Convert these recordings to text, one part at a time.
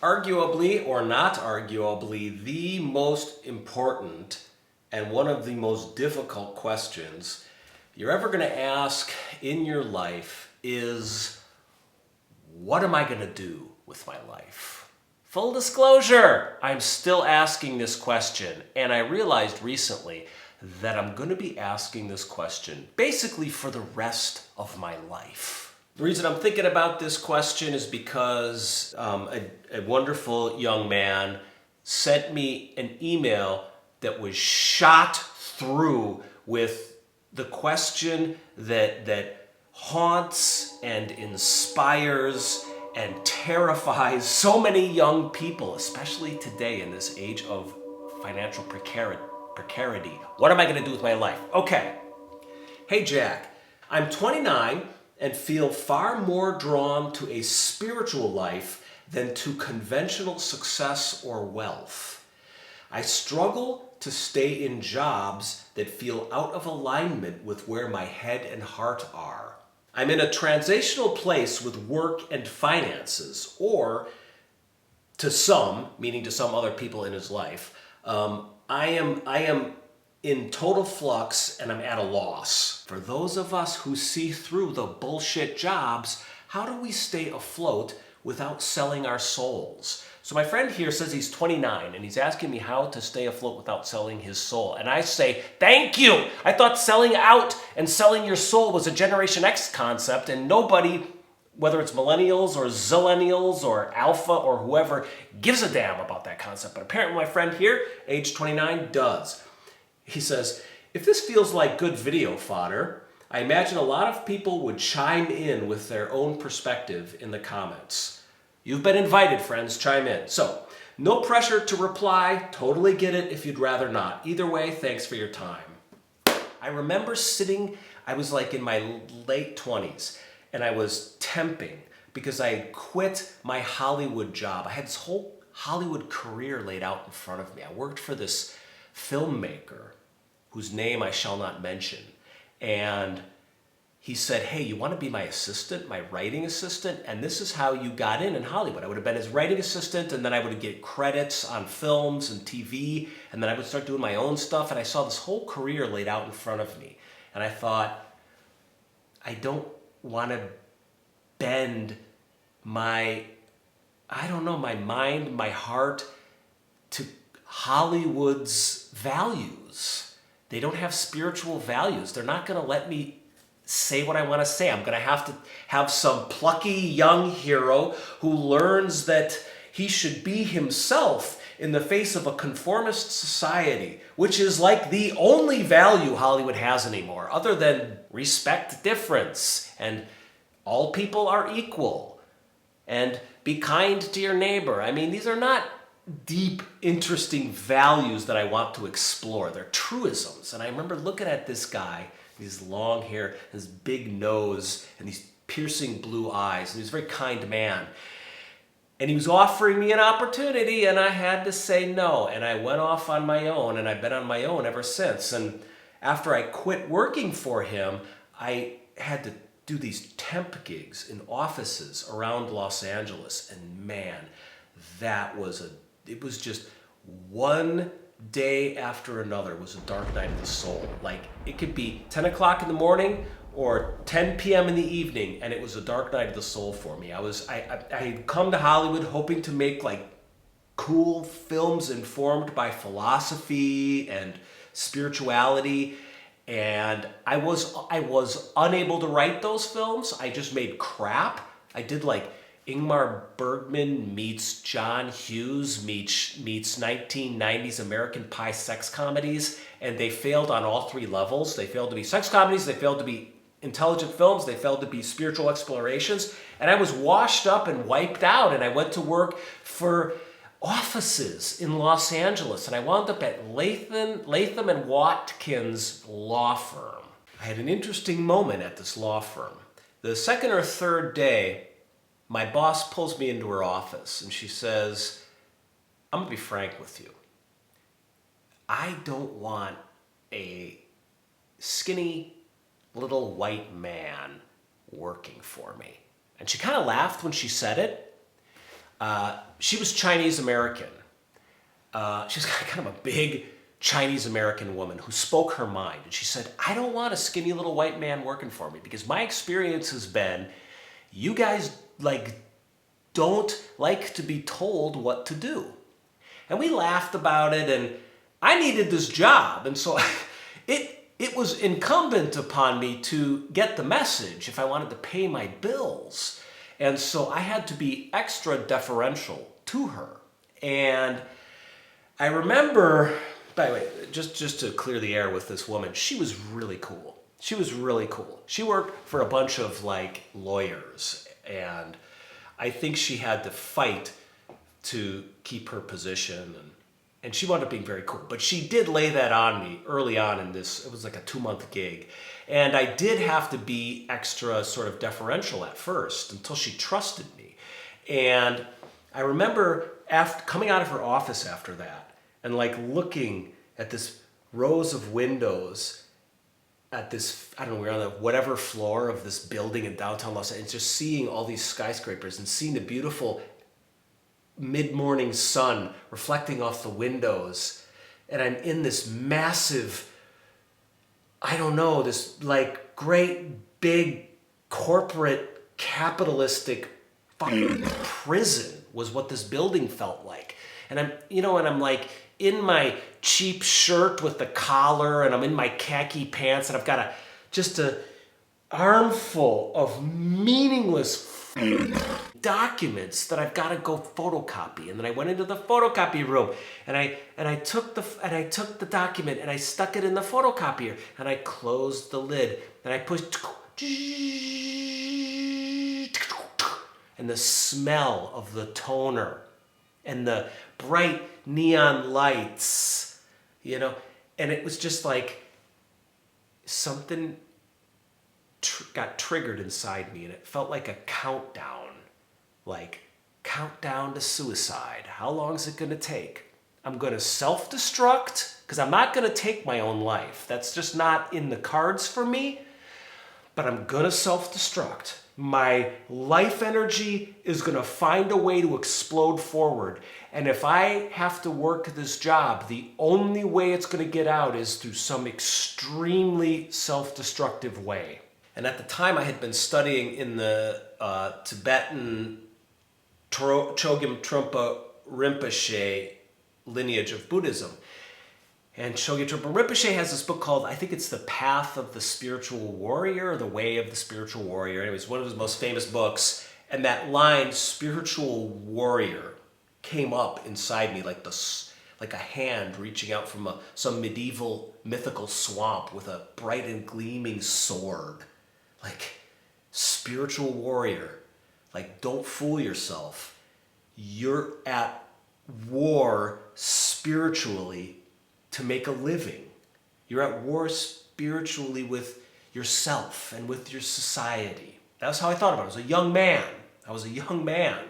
Arguably or not arguably, the most important and one of the most difficult questions you're ever going to ask in your life is, what am I going to do with my life? Full disclosure, I'm still asking this question, and I realized recently that I'm going to be asking this question basically for the rest of my life. The reason I'm thinking about this question is because a wonderful young man sent me an email that was shot through with the question that haunts and inspires and terrifies so many young people, especially today in this age of financial precarity. What am I going to do with my life? Okay. Hey Jack, I'm 29 and feel far more drawn to a spiritual life than to conventional success or wealth. I struggle to stay in jobs that feel out of alignment with where my head and heart are. I'm in a transitional place with work and finances, or to some, meaning to some other people in his life, I am in total flux and I'm at a loss. For those of us who see through the bullshit jobs, how do we stay afloat without selling our souls? So my friend here says he's 29 and he's asking me how to stay afloat without selling his soul. And I say, thank you! I thought selling out and selling your soul was a Generation X concept, and nobody, whether it's millennials or zillennials or alpha or whoever, gives a damn about that concept. But apparently my friend here, age 29, does. He says, if this feels like good video fodder, I imagine a lot of people would chime in with their own perspective in the comments. You've been invited, friends, chime in. So, no pressure to reply, totally get it if you'd rather not. Either way, thanks for your time. I remember I was like in my late 20s, and I was temping because I had quit my Hollywood job. I had this whole Hollywood career laid out in front of me. I worked for this filmmaker whose name I shall not mention. And he said, hey, you want to be my assistant, my writing assistant? And this is how you got in Hollywood. I would have been his writing assistant, and then I would get credits on films and TV, and then I would start doing my own stuff. And I saw this whole career laid out in front of me. And I thought, I don't want to bend my mind, my heart to Hollywood's values. They don't have spiritual values. They're not going to let me say what I want to say. I'm going to have some plucky young hero who learns that he should be himself in the face of a conformist society, which is like the only value Hollywood has anymore, other than respect difference and all people are equal and be kind to your neighbor. I mean, these are not deep, interesting values that I want to explore. They're truisms. And I remember looking at this guy, his long hair, his big nose, and these piercing blue eyes. And he was a very kind man. And he was offering me an opportunity, and I had to say no. And I went off on my own, and I've been on my own ever since. And after I quit working for him, I had to do these temp gigs in offices around Los Angeles. And man, it was just one day after another was a dark night of the soul. Like, it could be 10 o'clock in the morning or 10 p.m. in the evening, and it was a dark night of the soul for me. I had come to Hollywood hoping to make like cool films informed by philosophy and spirituality, and I was unable to write those films. I just made crap. I did like Ingmar Bergman meets John Hughes meets 1990s American Pie sex comedies, and they failed on all three levels. They failed to be sex comedies, they failed to be intelligent films, they failed to be spiritual explorations, and I was washed up and wiped out, and I went to work for offices in Los Angeles, and I wound up at Latham and Watkins law firm. I had an interesting moment at this law firm. The second or third day, my boss pulls me into her office and she says, I'm going to be frank with you. I don't want a skinny little white man working for me. And she kind of laughed when she said it. She was Chinese American. She was kind of a big Chinese American woman who spoke her mind. And she said, I don't want a skinny little white man working for me because my experience has been, you guys don't like to be told what to do. And we laughed about it, and I needed this job. And so it was incumbent upon me to get the message if I wanted to pay my bills. And so I had to be extra deferential to her. And I remember, by the way, just to clear the air with this woman, she was really cool. She was really cool. She worked for a bunch of lawyers, and I think she had to fight to keep her position, and she wound up being very cool. But she did lay that on me early on in this. It was like a 2-month gig. And I did have to be extra sort of deferential at first until she trusted me. And I remember coming out of her office after that and looking at this rows of windows at this, I don't know, we're on the whatever floor of this building in downtown Los Angeles, just seeing all these skyscrapers and seeing the beautiful mid-morning sun reflecting off the windows. And I'm in this massive, I don't know, this great big corporate capitalistic fucking prison was what this building felt like. And I'm in my cheap shirt with the collar, and I'm in my khaki pants, and I've got just a armful of meaningless documents that I've got to go photocopy. And then I went into the photocopy room, and I took the document and I stuck it in the photocopier, and I closed the lid, and I pushed, and the smell of the toner and the bright neon lights, and it was just something got triggered inside me, and it felt like a countdown, countdown to suicide. How long is it going to take? I'm going to self-destruct because I'm not going to take my own life. That's just not in the cards for me, but I'm going to self-destruct. My life energy is going to find a way to explode forward. And if I have to work this job, the only way it's going to get out is through some extremely self-destructive way. And at the time, I had been studying in the Tibetan Chogyam Trungpa Rinpoche lineage of Buddhism. And Chogyam Trungpa Rinpoche has this book called, I think it's The Path of the Spiritual Warrior, or The Way of the Spiritual Warrior. Anyways, one of his most famous books. And that line, spiritual warrior, came up inside me like a hand reaching out from some medieval mythical swamp with a bright and gleaming sword. Spiritual warrior. Don't fool yourself. You're at war spiritually to make a living. You're at war spiritually with yourself and with your society. That's how I thought about it. I was a young man.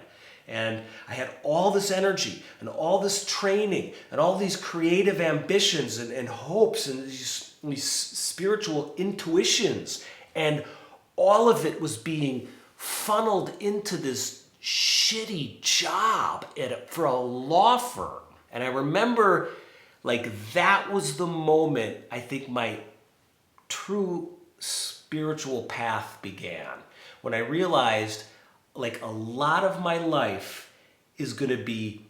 And I had all this energy and all this training and all these creative ambitions and hopes and these spiritual intuitions. And all of it was being funneled into this shitty job for a law firm. And I remember that was the moment I think my true spiritual path began. When I realized a lot of my life is going to be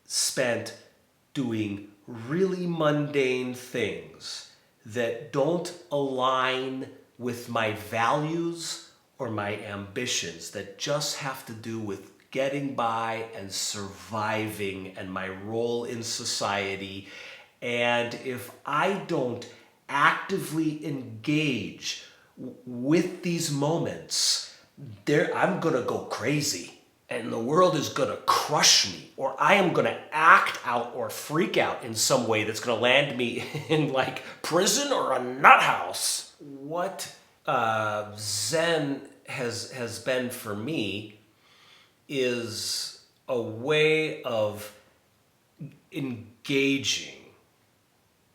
spent doing really mundane things that don't align with my values or my ambitions, that just have to do with getting by and surviving and my role in society. And if I don't actively engage with these moments, I'm going to go crazy and the world is going to crush me, or I am going to act out or freak out in some way that's going to land me in prison or a nut house. What Zen has been for me is a way of engaging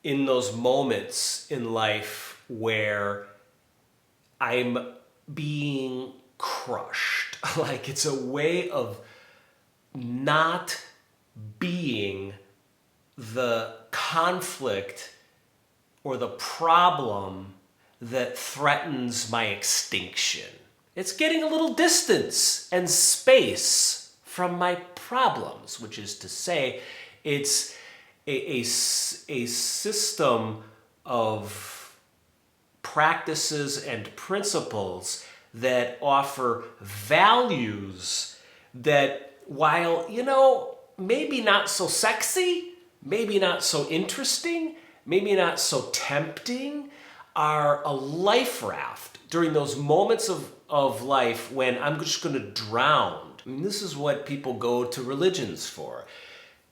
in those moments in life where I'm being crushed. It's a way of not being the conflict or the problem that threatens my extinction. It's getting a little distance and space from my problems, which is to say, it's a system of practices and principles that offer values that, while, maybe not so sexy, maybe not so interesting, maybe not so tempting, are a life raft during those moments of life when I'm just going to drown. I mean, this is what people go to religions for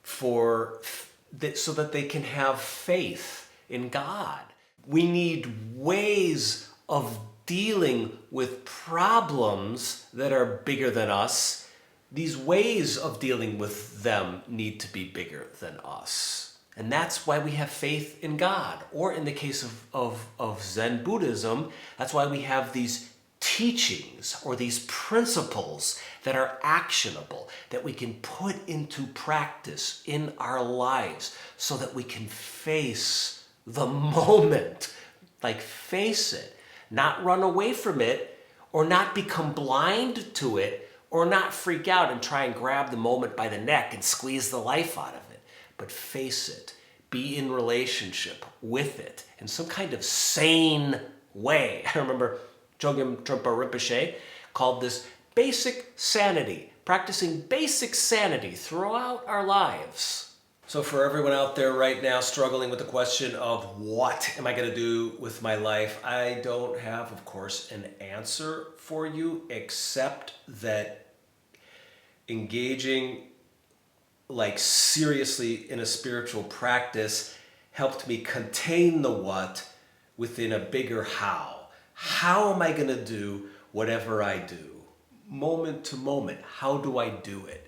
so that they can have faith in God. We need ways of dealing with problems that are bigger than us. These ways of dealing with them need to be bigger than us. And that's why we have faith in God. Or in the case of Zen Buddhism, that's why we have these teachings or these principles that are actionable, that we can put into practice in our lives so that we can face the moment, like face it, not run away from it, or not become blind to it, or not freak out and try and grab the moment by the neck and squeeze the life out of it, but face it, be in relationship with it in some kind of sane way. I remember Chogyam Trungpa Rinpoche called this basic sanity, practicing basic sanity throughout our lives. So for everyone out there right now struggling with the question of what am I going to do with my life, I don't have, of course, an answer for you, except that engaging seriously in a spiritual practice helped me contain the what within a bigger how. How am I going to do whatever I do? Moment to moment, how do I do it?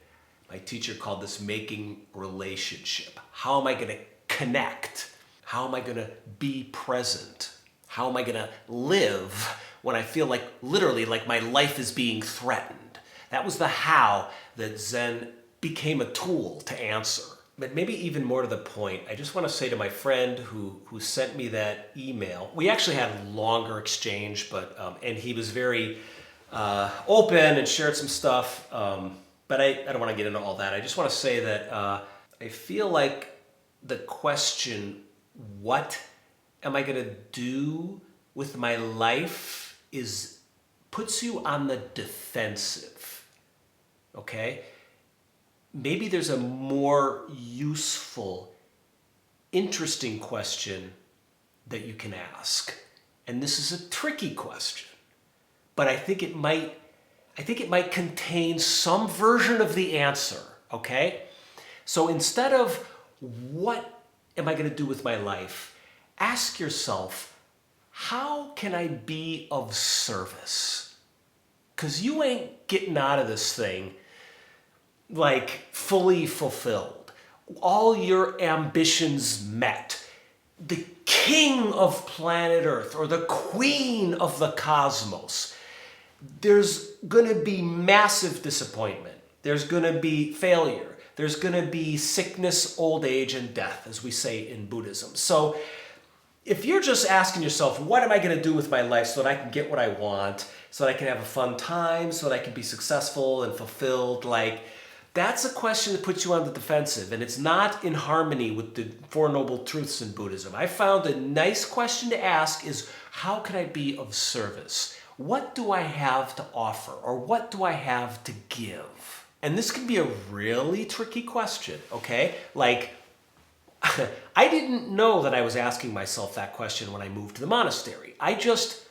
My teacher called this making relationship. How am I going to connect? How am I going to be present? How am I going to live when I feel literally like my life is being threatened? That was the how that Zen became a tool to answer. But maybe even more to the point, I just want to say to my friend who sent me that email, we actually had a longer exchange, and he was very open and shared some stuff, but I don't want to get into all that. I just want to say that I feel like the question, what am I going to do with my life, puts you on the defensive, okay? Maybe there's a more useful, interesting question that you can ask. And this is a tricky question, but I think it might contain some version of the answer, okay? So instead of what am I going to do with my life, ask yourself, how can I be of service? Because you ain't getting out of this thing fully fulfilled, all your ambitions met. The king of planet Earth or the queen of the cosmos, there's going to be massive disappointment. There's going to be failure. There's going to be sickness, old age, and death, as we say in Buddhism. So if you're just asking yourself, what am I going to do with my life so that I can get what I want, so that I can have a fun time, so that I can be successful and fulfilled, that's a question that puts you on the defensive, and it's not in harmony with the Four Noble Truths in Buddhism. I found a nice question to ask is, how can I be of service? What do I have to offer, or what do I have to give? And this can be a really tricky question, okay? I didn't know that I was asking myself that question when I moved to the monastery. I just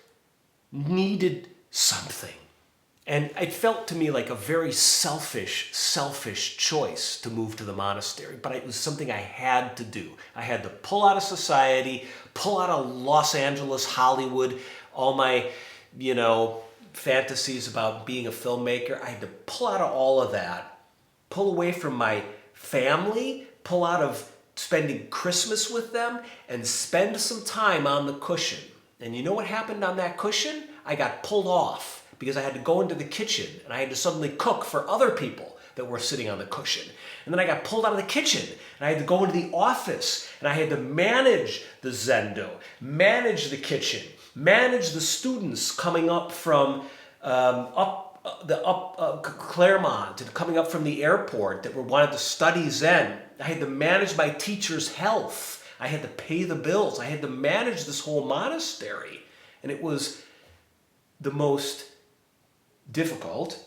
needed something. And it felt to me like a very selfish choice to move to the monastery, but it was something I had to do. I had to pull out of society, pull out of Los Angeles, Hollywood, all my, fantasies about being a filmmaker. I had to pull out of all of that, pull away from my family, pull out of spending Christmas with them, and spend some time on the cushion. And you know what happened on that cushion? I got pulled off, because I had to go into the kitchen and I had to suddenly cook for other people that were sitting on the cushion. And then I got pulled out of the kitchen and I had to go into the office and I had to manage the Zendo, manage the kitchen, manage the students coming up from Claremont and coming up from the airport that wanted to study Zen. I had to manage my teacher's health. I had to pay the bills. I had to manage this whole monastery. And it was the most difficult,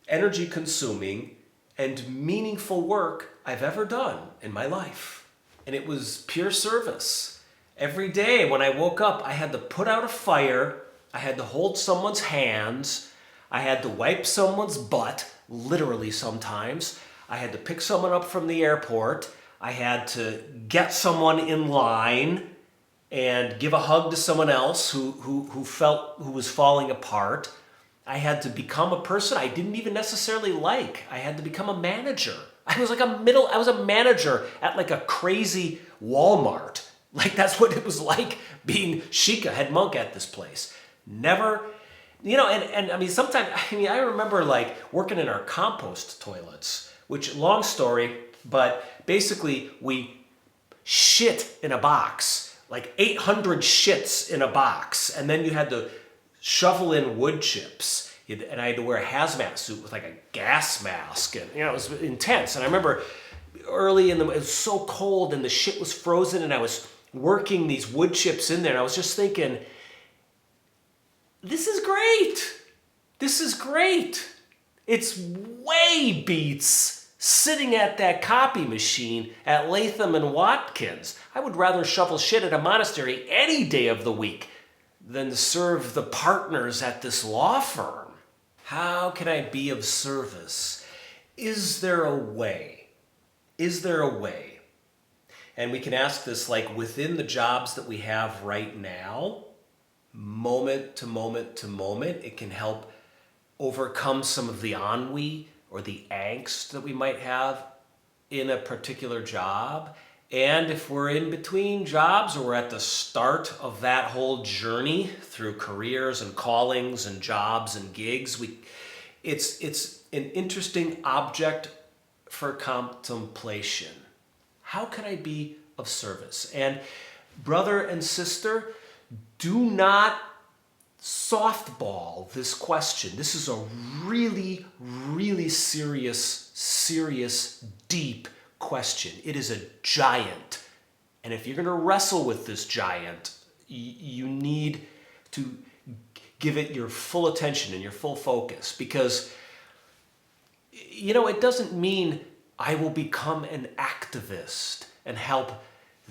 energy consuming, and meaningful work I've ever done in my life. And it was pure service. Every day when I woke up, I had to put out a fire, I had to hold someone's hands, I had to wipe someone's butt, literally sometimes. I had to pick someone up from the airport. I had to get someone in line and give a hug to someone else who was falling apart. I had to become a person I didn't even necessarily like. I had to become a manager. I was a manager at like a crazy Walmart. Like that's what it was like being Shika, head monk at this place. Never, and I mean, sometimes, I remember like working in our compost toilets, which long story, but basically we shit in a box, like 800 shits in a box. And then you had to shovel in wood chips, and I had to wear a hazmat suit with like a gas mask, and it was intense. And I remember early it was so cold and the shit was frozen, and I was working these wood chips in there, and I was just thinking, this is great. This is great. It's way beats sitting at that copy machine at Latham and Watkins. I would rather shovel shit at a monastery any day of the week than to serve the partners at this law firm. How can I be of service? Is there a way? Is there a way? And we can ask this like within the jobs that we have right now, moment to moment to moment. It can help overcome some of the ennui or the angst that we might have in a particular job. And if we're in between jobs or we're at the start of that whole journey through careers and callings and jobs and gigs, it's an interesting object for contemplation. How can I be of service? And brother and sister, do not softball this question. This is a really, really serious, deep question. It is a giant. And if you're going to wrestle with this giant, you need to give it your full attention and your full focus, because, it doesn't mean I will become an activist and help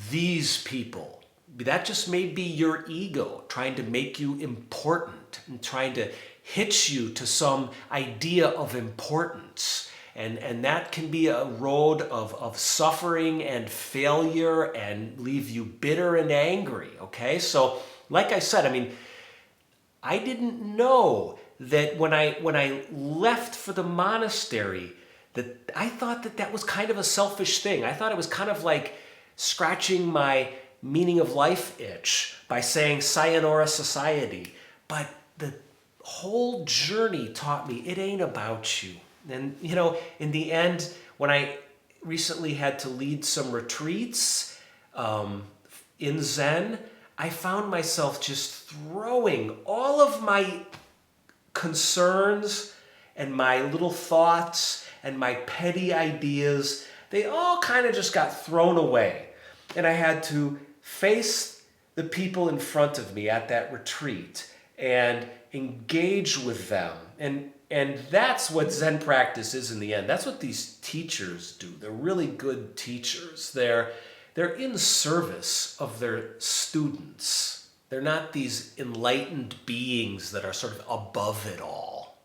these people. That just may be your ego trying to make you important and trying to hitch you to some idea of importance. And that can be a road of suffering and failure and leave you bitter and angry, okay? So, like I said, I didn't know that when I left for the monastery, that I thought that was kind of a selfish thing. I thought it was kind of like scratching my meaning of life itch by saying sayonara society. But the whole journey taught me it ain't about you. And, in the end, when I recently had to lead some retreats in Zen, I found myself just throwing all of my concerns and my little thoughts and my petty ideas, they all kind of just got thrown away. And I had to face the people in front of me at that retreat and engage with them. And that's what Zen practice is in the end. That's what these teachers do. They're really good teachers. They're in service of their students. They're not these enlightened beings that are sort of above it all.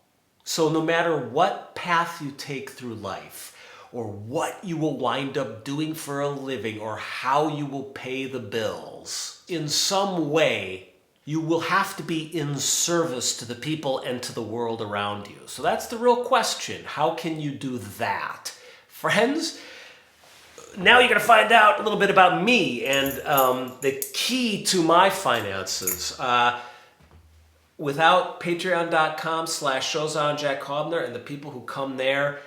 So no matter what path you take through life, or what you will wind up doing for a living, or how you will pay the bills, in some way, you will have to be in service to the people and to the world around you. So that's the real question. How can you do that? Friends, now you're going to find out a little bit about me and the key to my finances. Without patreon.com/showsonjackhodner and the people who come there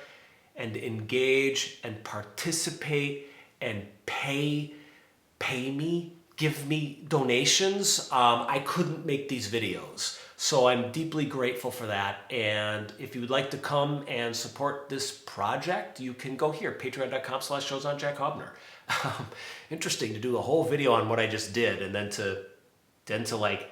and engage and participate and pay me, give me donations, I couldn't make these videos. So I'm deeply grateful for that. And if you would like to come and support this project, you can go here, patreon.com/showsonjackhodner. Interesting to do a whole video on what I just did and then to like,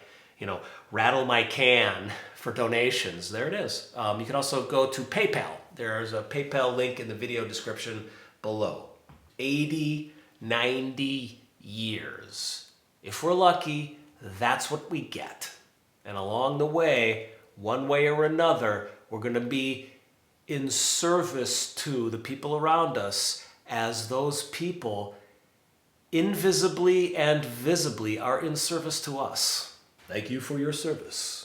rattle my can for donations. There it is. You can also go to PayPal. There's a PayPal link in the video description below. 80, 90 years. If we're lucky, that's what we get. And along the way, one way or another, we're going to be in service to the people around us as those people invisibly and visibly are in service to us. Thank you for your service.